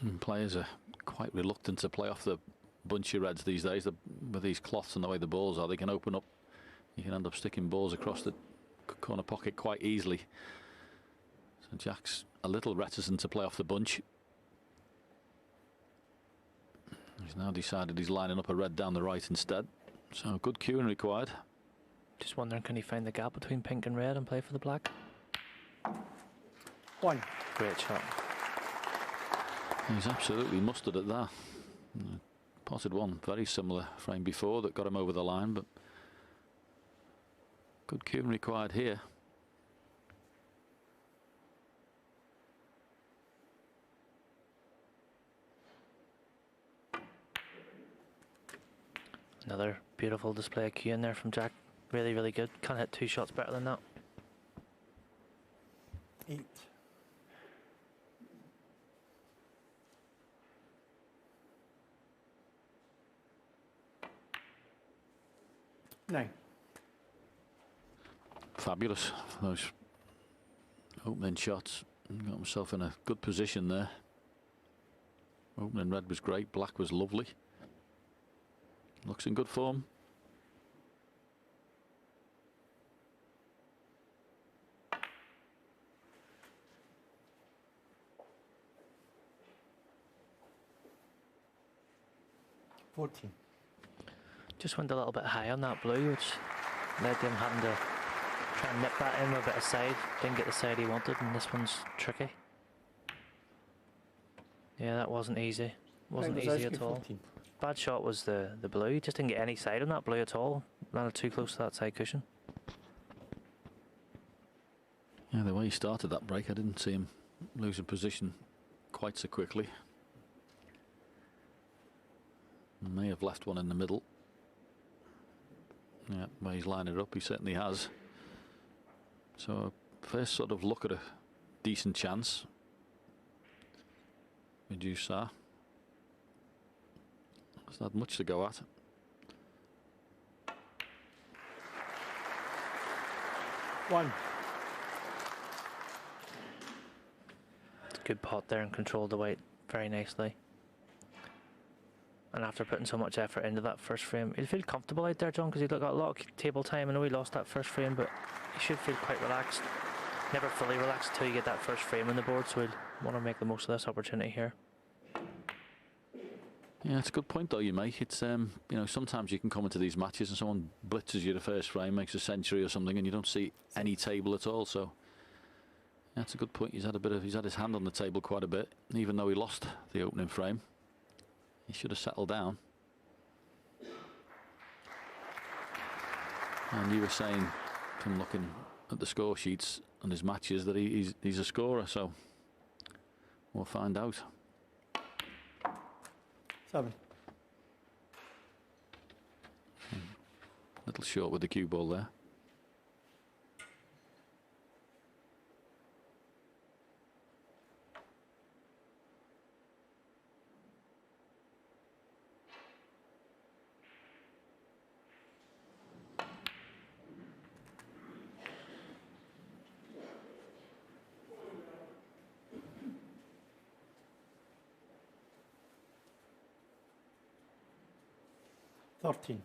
And players are quite reluctant to play off the bunch of reds these days. With these cloths and the way the balls are, they can open up. You can end up sticking balls across the corner pocket quite easily. So Jack's a little reticent to play off the bunch. He's now decided he's lining up a red down the right instead. So good cueing required. Just wondering, can he find the gap between pink and red and play for the black? 1. Great shot. He's absolutely mustard at that. Potted one very similar frame before that got him over the line, but good cueing required here. Another beautiful display of cue in there from Jack. Really, really good. Can't hit 2 shots better than that. 8. Nine. Fabulous for those opening shots. Got himself in a good position there. Opening red was great, black was lovely. Looks in good form. $14. Just went a little bit high on that blue, which led to him having to try and nip that in with a bit of side. Didn't get the side he wanted, and this one's tricky. Yeah, that wasn't easy. Wasn't easy at all. 14. Bad shot was the blue. He just didn't get any side on that blue at all. Landed too close to that side cushion. Yeah, the way he started that break, I didn't see him losing position quite so quickly. May have left one in the middle. Yeah, where he's lining it up, he certainly has. So first sort of look at a decent chance. Medusa. There's not much to go at. One. It's a good pot there and controlled the weight very nicely. And after putting so much effort into that first frame, he'll feel comfortable out there, John, because he's got a lot of table time. I know he lost that first frame, but he should feel quite relaxed. Never fully relaxed until you get that first frame on the board, so he'll want to make the most of this opportunity here. Yeah, it's a good point though you make. It's you know, sometimes you can come into these matches and someone blitzes you the first frame, makes a century or something, and you don't see any table at all. So yeah, that's a good point. He's had his hand on the table quite a bit, even though he lost the opening frame. He should have settled down. And you were saying, from looking at the score sheets and his matches, that he's a scorer. So we'll find out. 7. Little short with the cue ball there. $13.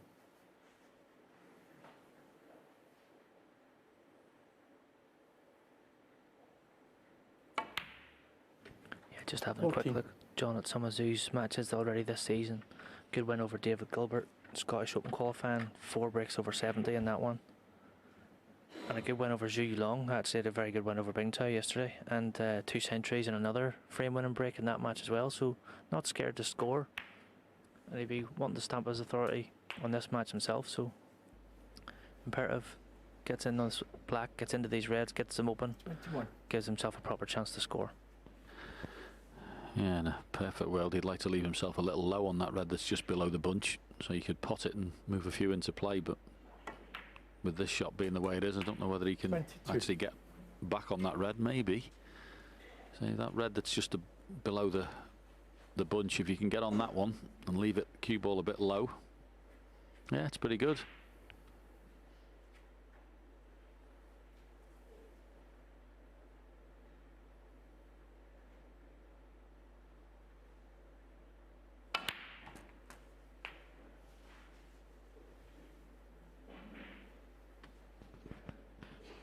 Yeah, just having a quick look, John, at some of Zoo's matches already this season. Good win over David Gilbert, Scottish Open qualifying, 4 breaks over 70 in that one. And a good win over Zhu Yulong. Actually had a very good win over Bingtao yesterday, and 2 centuries and another frame winning break in that match as well, so not scared to score. And he'd be wanting to stamp his authority on this match himself, so imperative. Gets in this black, gets into these reds, gets them open, 21. gives himself a proper chance to score. Yeah, in a perfect world, he'd like to leave himself a little low on that red that's just below the bunch, so he could pot it and move a few into play. But with this shot being the way it is, I don't know whether he can 22. actually get back on that red. Maybe. So that red that's just below the bunch, if you can get on that one and leave it cue ball a bit low, yeah, it's pretty good.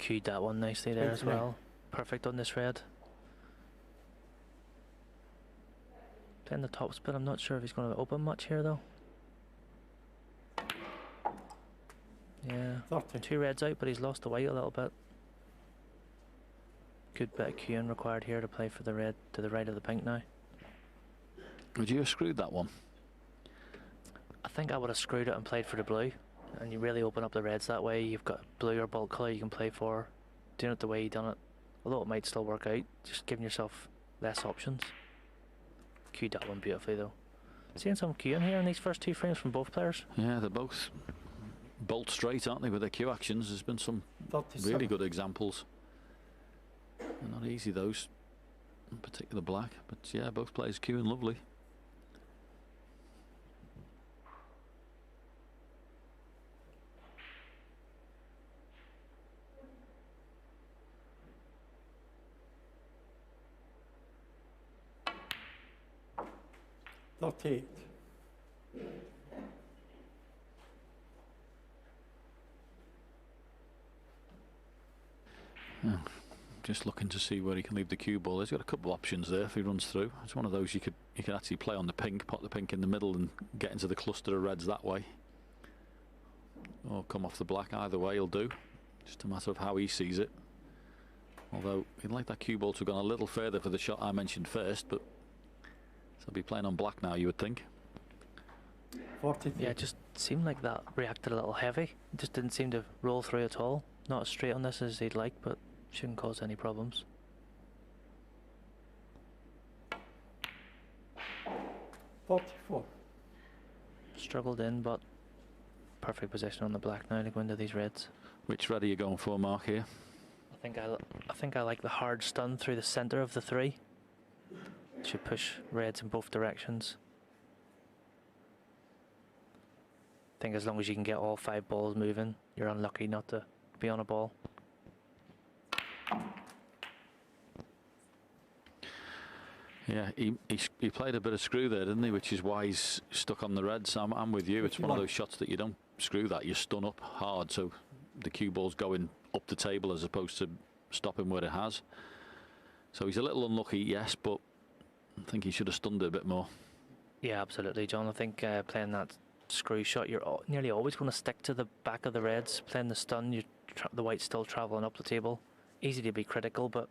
Cued that one nicely there as 29. well. Perfect on this red. Playing the top spin, I'm not sure if he's going to open much here though. Yeah, 30. 2 reds out, but he's lost the white a little bit. Good bit of queuing required here to play for the red to the right of the pink now. Would you have screwed that one? I think I would have screwed it and played for the blue, and you really open up the reds that way. You've got blue or bulk colour you can play for. Doing it the way he done it, although it might still work out, just giving yourself less options. Queued that one beautifully though. Seeing some queuing here in these first 2 frames from both players. Yeah, they're both bolt straight, aren't they, with their cue actions? There's been some 37. really good examples. They're not easy, those, in particular black, but yeah, both players queuing lovely. $38. Yeah, just looking to see where he can leave the cue ball. He's got a couple of options there if he runs through. It's one of those you could actually play on the pink, put the pink in the middle and get into the cluster of reds that way, or come off the black. Either way he'll do, just a matter of how he sees it. Although he'd like that cue ball to have gone a little further for the shot I mentioned first, but so he'll be playing on black now, you would think. 43. Yeah, it just seemed like that reacted a little heavy. It just didn't seem to roll through at all. Not as straight on this as he'd like, but shouldn't cause any problems. 44. Struggled in, but perfect position on the black now to go into these reds. Which red are you going for, Mark, here? I think I like the hard stun through the centre of the 3. Should push reds in both directions. I think as long as you can get all 5 balls moving, you're unlucky not to be on a ball. Yeah, he played a bit of screw there, didn't he? Which is why he's stuck on the reds. I'm with you. It's one of those shots that you don't screw that, you stun up hard, so the cue ball's going up the table as opposed to stopping where it has. So he's a little unlucky, yes, but I think he should have stunned it a bit more. Yeah, absolutely, John. I think playing that screw shot, you're nearly always going to stick to the back of the reds. Playing the stun, the white's still travelling up the table. Easy to be critical, but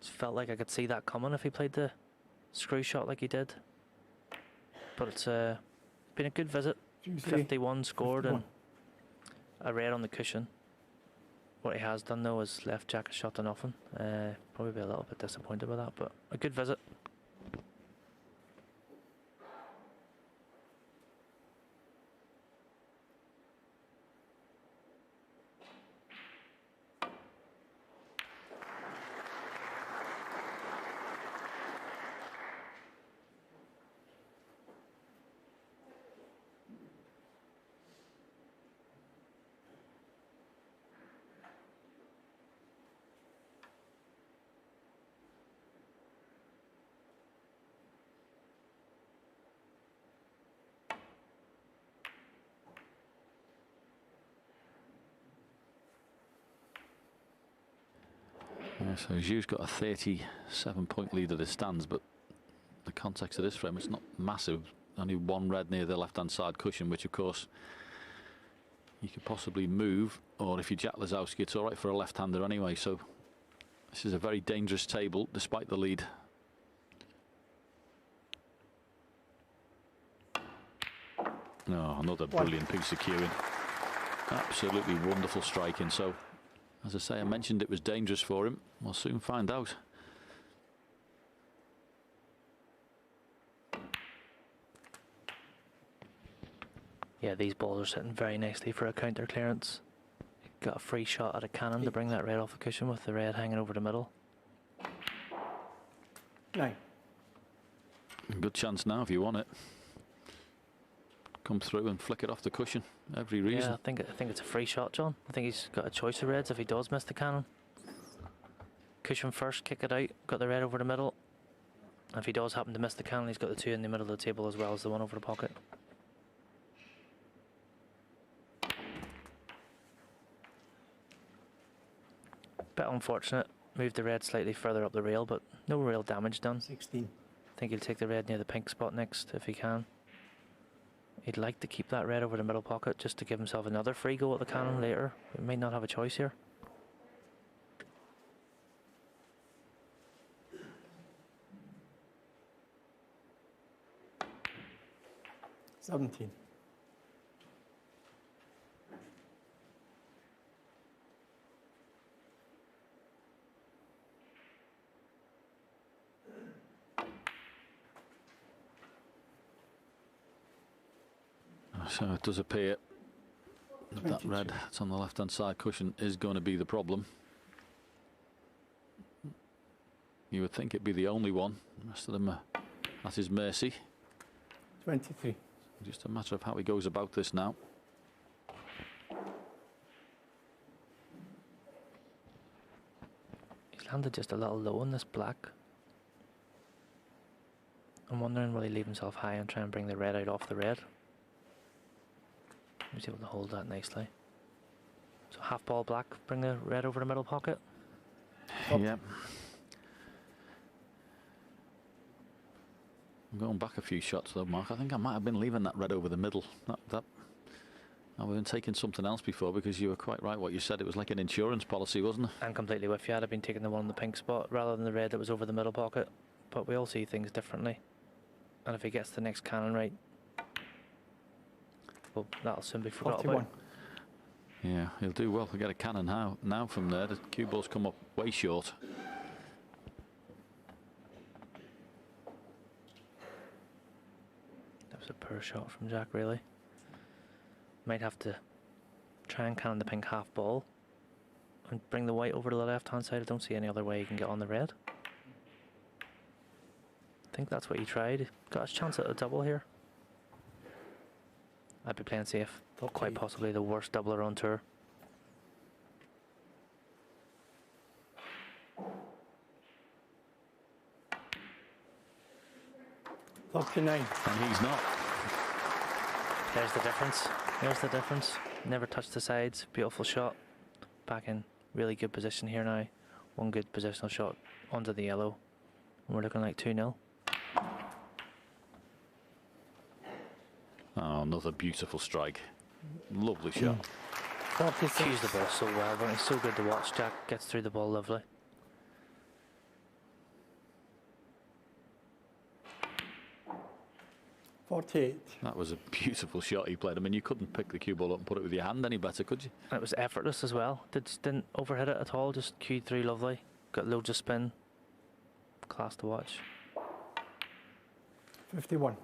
just felt like I could see that coming if he played the screw shot like he did. But it's been a good visit. 51 scored 51. and a red on the cushion. What he has done though is left Jack a shot to nothing. Probably be a little bit disappointed with that, but a good visit. Yeah, so Zhu's got a 37-point lead at the stands, but the context of this frame, it's not massive. Only 1 red near the left-hand side cushion, which of course you could possibly move, or if you jack Lisowski, it's all right for a left-hander anyway. So this is a very dangerous table, despite the lead. Oh, another brilliant piece of cueing. Absolutely wonderful striking. So, as I say, I mentioned it was dangerous for him. We'll soon find out. Yeah, these balls are sitting very nicely for a counter clearance. Got a free shot at a cannon to bring that red off the cushion with the red hanging over the middle. 9. Good chance now if you want it. Come through and flick it off the cushion. Every reason. Yeah, I think it's a free shot, John. I think he's got a choice of reds if he does miss the cannon. Cushion first, kick it out, got the red over the middle. If he does happen to miss the cannon, he's got the 2 in the middle of the table as well as the 1 over the pocket. bit unfortunate. Moved the red slightly further up the rail, but no real damage done. 16. I think he'll take the red near the pink spot next if he can. He'd like to keep that red over the middle pocket just to give himself another free go at the cannon later. He may not have a choice here. 17. So it does appear that that red that's on the left-hand side cushion is going to be the problem. You would think it'd be the only one. The rest of them are at his mercy. 23. Just a matter of how he goes about this now. He's landed just a little low on this black. I'm wondering will he leave himself high and try and bring the red out off the red. He's able to hold that nicely. So half ball black, bring the red over the middle pocket. Yeah. I'm going back a few shots though, Mark. I think I might have been leaving that red over the middle. I've been taking something else before, because you were quite right what you said. It was like an insurance policy, wasn't it? I'm completely with you. I'd have been taking the one in the pink spot rather than the red that was over the middle pocket. But we all see things differently. And if he gets the next cannon right, well, that'll soon be forgotten 41. about. Yeah, he'll do well to get a cannon now from there. The cue ball's come up way short. That was a poor shot from Jack, really. Might have to try and cannon the pink half ball and bring the white over to the left-hand side. I don't see any other way he can get on the red. I think that's what he tried. Got his chance at a double here. I'd be playing safe. Quite possibly the worst doubler on tour. $39. And he's not. There's the difference. There's the difference. Never touched the sides. Beautiful shot. Back in really good position here now. One good positional shot onto the yellow. And we're looking like 2-0. Oh, another beautiful strike. Lovely shot. 46. Cues the ball so well, but it's so good to watch. Jack gets through the ball lovely. $48. That was a beautiful shot he played. I mean, you couldn't pick the cue ball up and put it with your hand any better, could you? And it was effortless as well. Didn't overhit it at all. Just cued through lovely. Got loads of spin. Class to watch. 51.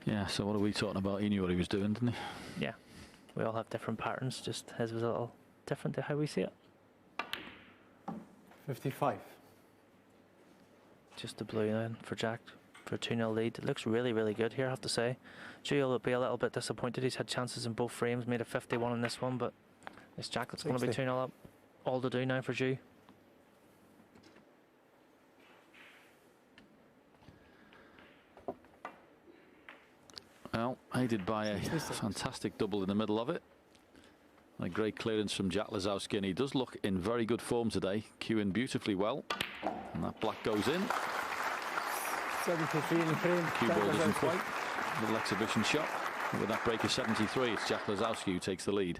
Yeah, so what are we talking about? He knew what he was doing, didn't he? Yeah. We all have different patterns. Just his was a little different to how we see it. 55. Just the blue then for Jack for a 2-0 lead. It looks really, really good here, I have to say. Drew will be a little bit disappointed. He's had chances in both frames, made a 51 in this one, but it's Jack that's going to be 2-0 up. All to do now for Drew. Well, aided by a fantastic double in the middle of it. And a great clearance from Jack Lisowski, and he does look in very good form today, cueing beautifully well. And that black goes in. 73 in the frame. Cue ball doesn't quite. Little exhibition shot. With that break of 73, it's Jack Lisowski who takes the lead.